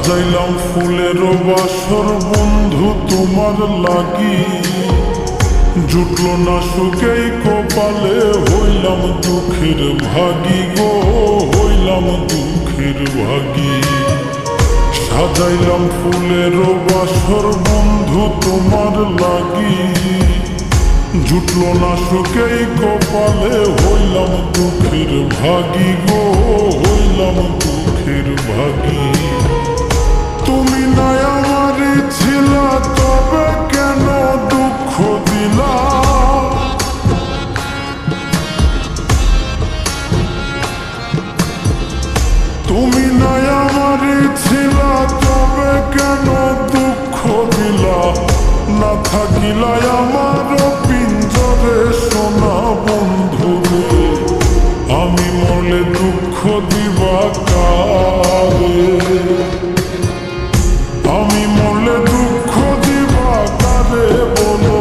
সাজাইলাম ফুলের বাসর বন্ধু তোমার লাগি, জুটলো না সুখেই কপালে, হইলাম দুঃখের ভাগী গো, হইলাম দুঃখের ভাগী। সাজাইলাম ফুলের বাসর বন্ধু তোমার লাগি, জুটলো না সুখেই কপালে, হইলাম দুঃখের ভাগী গো, হইলাম দুঃখের ভাগী। তুমি নাই আমারই ছিলা, তবে কেন দুঃখ দিলা? তুমি নাই আমারই ছিলা, তবে কেন দুঃখ দিলা? না থাকিলাই আমার পিঞ্জরে সোনা বন্ধুরে, আমি মরলে দুঃখ দিবা কারে? আমি মরলে দুঃখ দিবা কারে বলো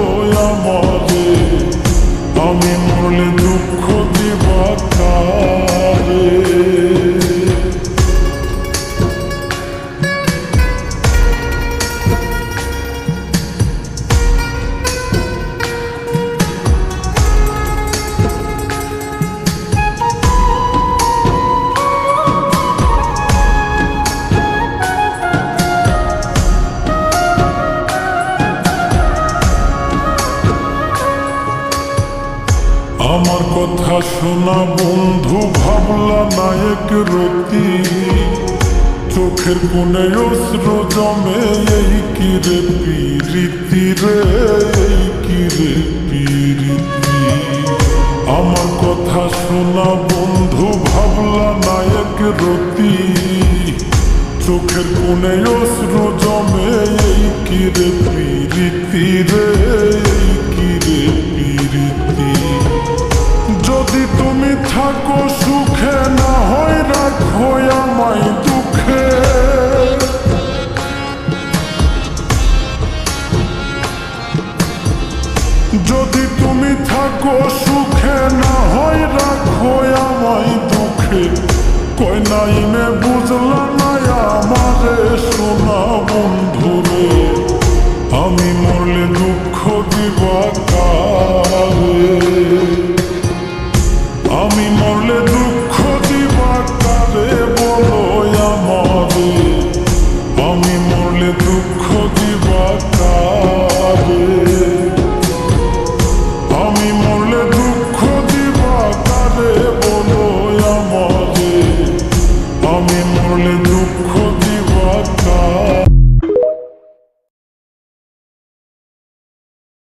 আমারে, আমি মরলে দুঃখ দিবা কারে? আমার কথা শোনা বন্ধু, ভাবলা নায়ক রতি, চোখের কোণে অশ্রু জমে, এই কি রে পিরিতি রে, এই কি রে পিরিতি। আমার কথা শোনা বন্ধু, ভাবলা নায়ক রতি, চোখের কোণে অশ্রু জমে, এই কি রে পিরিতি রে, এই কি রে পিরিতি। যদি তুমি থাকো সুখে, না হয় রাখো আমায় দুঃখে। যদি তুমি থাকো সুখে, না হয় রাখো আমায় দুঃখে। কই নাই নে বুঝলা না আমারে সোনা বন্ধুরে,